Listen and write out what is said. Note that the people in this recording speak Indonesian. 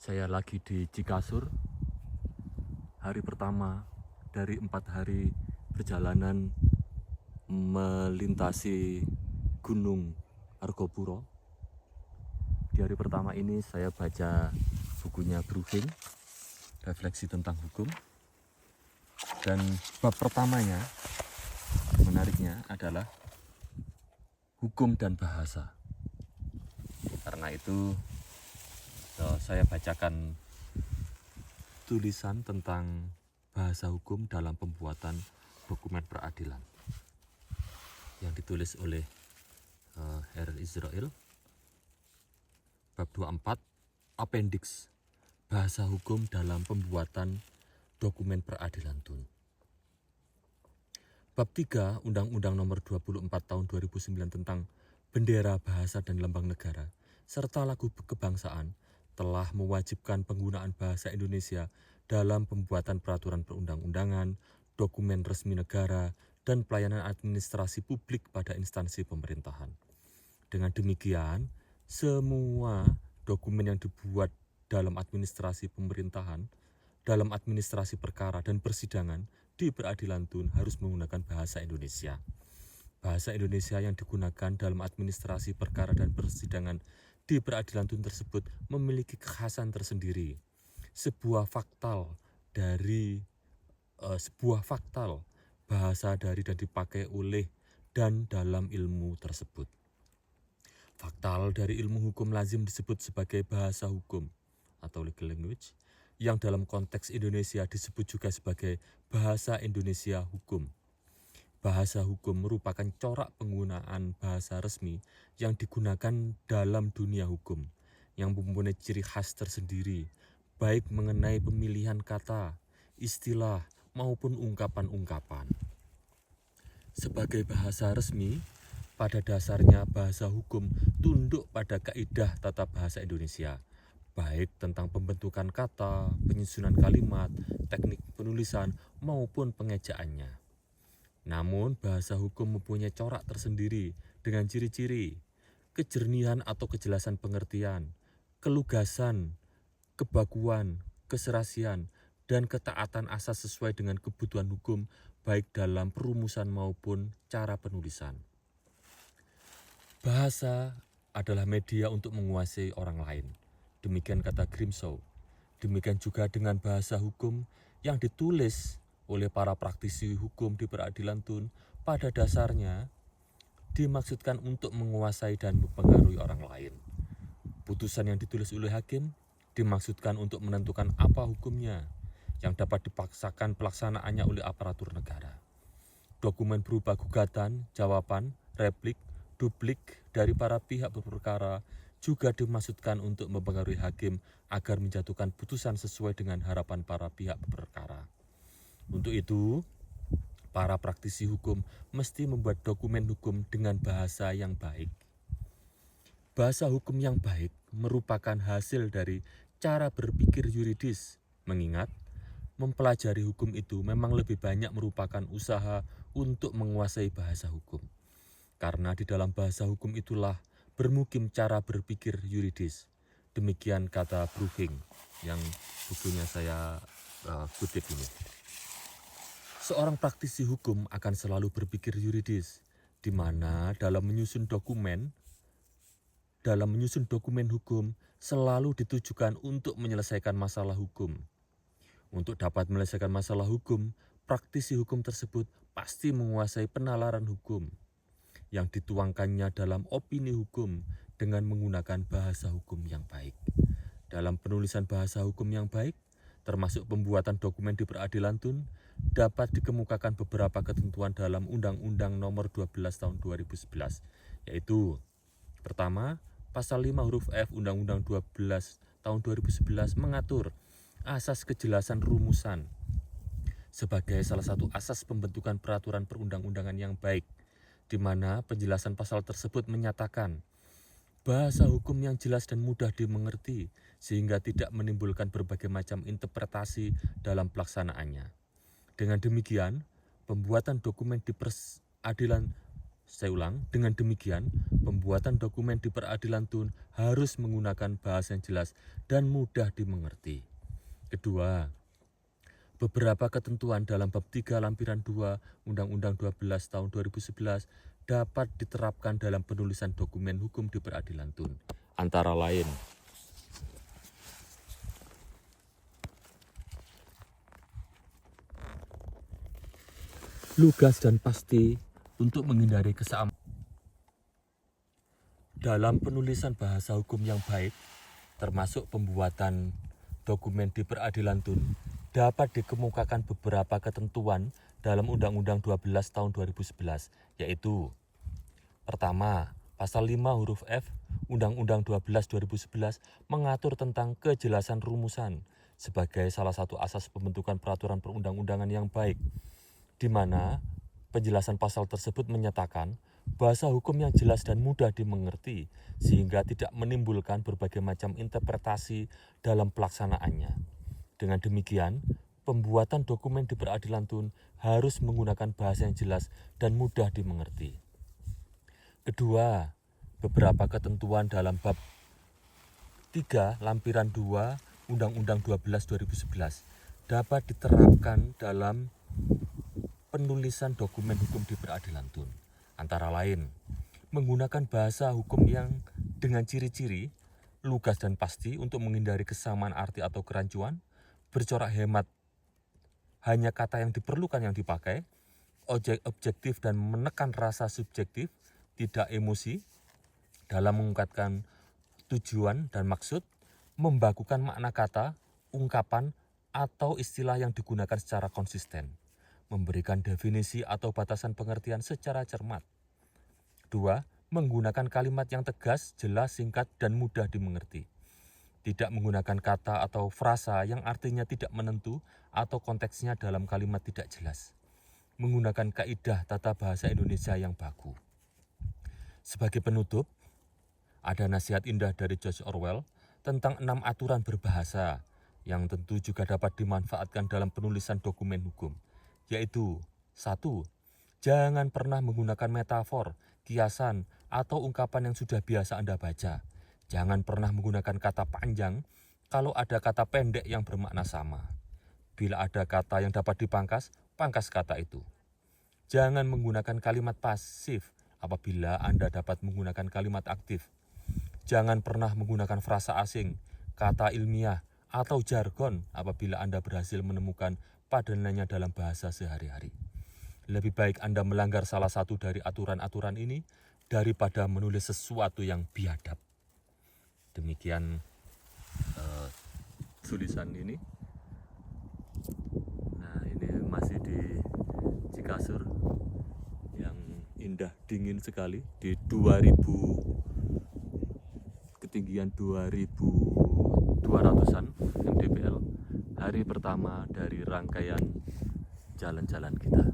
Saya lagi di Cikasur, hari pertama dari 4 hari perjalanan melintasi Gunung Argopuro. Di hari pertama ini saya baca bukunya Brueging, Refleksi tentang Hukum. Dan bab pertamanya, menariknya adalah hukum dan bahasa. Karena itu saya bacakan tulisan tentang bahasa hukum dalam pembuatan dokumen peradilan yang ditulis oleh R. Israel, bab 24, Appendix, bahasa hukum dalam pembuatan dokumen peradilan TUN. Bab 3, Undang-Undang Nomor 24 Tahun 2009 tentang bendera, bahasa, dan lambang negara, serta lagu kebangsaan telah mewajibkan penggunaan bahasa Indonesia dalam pembuatan peraturan perundang-undangan, dokumen resmi negara, dan pelayanan administrasi publik pada instansi pemerintahan. Dengan demikian, semua dokumen yang dibuat dalam administrasi pemerintahan, dalam administrasi perkara dan persidangan di peradilan TUN harus menggunakan bahasa Indonesia. Bahasa Indonesia yang digunakan dalam administrasi perkara dan persidangan di peradilan TUN tersebut memiliki kekhasan tersendiri. Sebuah faktal bahasa dari dan dipakai oleh dan dalam ilmu tersebut. Faktal dari ilmu hukum lazim disebut sebagai bahasa hukum atau legal language, yang dalam konteks Indonesia disebut juga sebagai bahasa Indonesia hukum. Bahasa hukum merupakan corak penggunaan bahasa resmi yang digunakan dalam dunia hukum, yang mempunyai ciri khas tersendiri, baik mengenai pemilihan kata, istilah, maupun ungkapan-ungkapan. Sebagai bahasa resmi, pada dasarnya bahasa hukum tunduk pada kaidah tata bahasa Indonesia, baik tentang pembentukan kata, penyusunan kalimat, teknik penulisan, maupun pengejaannya. Namun, bahasa hukum mempunyai corak tersendiri dengan ciri-ciri, kejernihan atau kejelasan pengertian, kelugasan, kebakuan, keserasian, dan ketaatan asas sesuai dengan kebutuhan hukum, baik dalam perumusan maupun cara penulisan. Bahasa adalah media untuk menguasai orang lain. Demikian kata Grimshaw. Demikian juga dengan bahasa hukum yang ditulis oleh para praktisi hukum di peradilan TUN, pada dasarnya dimaksudkan untuk menguasai dan mempengaruhi orang lain. Putusan yang ditulis oleh hakim dimaksudkan untuk menentukan apa hukumnya yang dapat dipaksakan pelaksanaannya oleh aparatur negara. Dokumen berupa gugatan, jawaban, replik, duplik dari para pihak berperkara juga dimaksudkan untuk mempengaruhi hakim agar menjatuhkan putusan sesuai dengan harapan para pihak berperkara. Untuk itu, para praktisi hukum mesti membuat dokumen hukum dengan bahasa yang baik. Bahasa hukum yang baik merupakan hasil dari cara berpikir yuridis, mengingat mempelajari hukum itu memang lebih banyak merupakan usaha untuk menguasai bahasa hukum. Karena di dalam bahasa hukum itulah bermukim cara berpikir yuridis. Demikian kata Brueging yang bukunya saya kutip ini. Seorang praktisi hukum akan selalu berpikir yuridis, di mana dalam menyusun dokumen hukum selalu ditujukan untuk menyelesaikan masalah hukum. Untuk dapat menyelesaikan masalah hukum, praktisi hukum tersebut pasti menguasai penalaran hukum yang dituangkannya dalam opini hukum dengan menggunakan bahasa hukum yang baik. Dalam penulisan bahasa hukum yang baik, termasuk pembuatan dokumen di peradilan TUN, dapat dikemukakan beberapa ketentuan dalam Undang-Undang Nomor 12 Tahun 2011, yaitu: pertama, pasal 5 huruf F Undang-Undang 12 tahun 2011 mengatur asas kejelasan rumusan sebagai salah satu asas pembentukan peraturan perundang-undangan yang baik, di mana penjelasan pasal tersebut menyatakan bahasa hukum yang jelas dan mudah dimengerti sehingga tidak menimbulkan berbagai macam interpretasi dalam pelaksanaannya. Dengan demikian, pembuatan dokumen di peradilan Saya ulang, dengan demikian, pembuatan dokumen di peradilan tun harus menggunakan bahasa yang jelas dan mudah dimengerti. Kedua, beberapa ketentuan dalam bab 3 lampiran 2 Undang-Undang 12 tahun 2011 dapat diterapkan dalam penulisan dokumen hukum di peradilan tun. Antara lain, lugas dan pasti untuk menghindari kesamaan. Dalam penulisan bahasa hukum yang baik, termasuk pembuatan dokumen di peradilan tun, dapat dikemukakan beberapa ketentuan dalam Undang-Undang 12 tahun 2011, yaitu: pertama, pasal 5 huruf F Undang-Undang 12 2011 mengatur tentang kejelasan rumusan sebagai salah satu asas pembentukan peraturan perundang-undangan yang baik, di mana penjelasan pasal tersebut menyatakan bahasa hukum yang jelas dan mudah dimengerti sehingga tidak menimbulkan berbagai macam interpretasi dalam pelaksanaannya. Dengan demikian, pembuatan dokumen di peradilan tun harus menggunakan bahasa yang jelas dan mudah dimengerti. Kedua, beberapa ketentuan dalam bab 3 lampiran 2 Undang-Undang 12 2011 dapat diterapkan dalam penulisan dokumen hukum di peradilan tun. Antara lain, menggunakan bahasa hukum yang dengan ciri-ciri lugas dan pasti untuk menghindari kesamaan arti atau kerancuan, bercorak hemat, hanya kata yang diperlukan yang dipakai, objektif dan menekan rasa subjektif, tidak emosi dalam mengungkapkan tujuan dan maksud, membakukan makna kata, ungkapan, atau istilah yang digunakan secara konsisten, memberikan definisi atau batasan pengertian secara cermat. 2. Menggunakan kalimat yang tegas, jelas, singkat, dan mudah dimengerti. Tidak menggunakan kata atau frasa yang artinya tidak menentu atau konteksnya dalam kalimat tidak jelas. Menggunakan kaidah tata bahasa Indonesia yang baku. Sebagai penutup, ada nasihat indah dari George Orwell tentang 6 aturan berbahasa yang tentu juga dapat dimanfaatkan dalam penulisan dokumen hukum, yaitu: 1. Jangan pernah menggunakan metafor, kiasan, atau ungkapan yang sudah biasa Anda baca. Jangan pernah menggunakan kata panjang kalau ada kata pendek yang bermakna sama. Bila ada kata yang dapat dipangkas, pangkas kata itu. Jangan menggunakan kalimat pasif apabila Anda dapat menggunakan kalimat aktif. Jangan pernah menggunakan frasa asing, kata ilmiah, atau jargon apabila Anda berhasil menemukan padanannya dalam bahasa sehari-hari. Lebih baik Anda melanggar salah satu dari aturan-aturan ini daripada menulis sesuatu yang biadab. Demikian tulisan ini. Nah, ini masih di Cikasur yang indah, dingin sekali di 2000, ketinggian 2200-an mdpl. Hari pertama dari rangkaian jalan-jalan kita.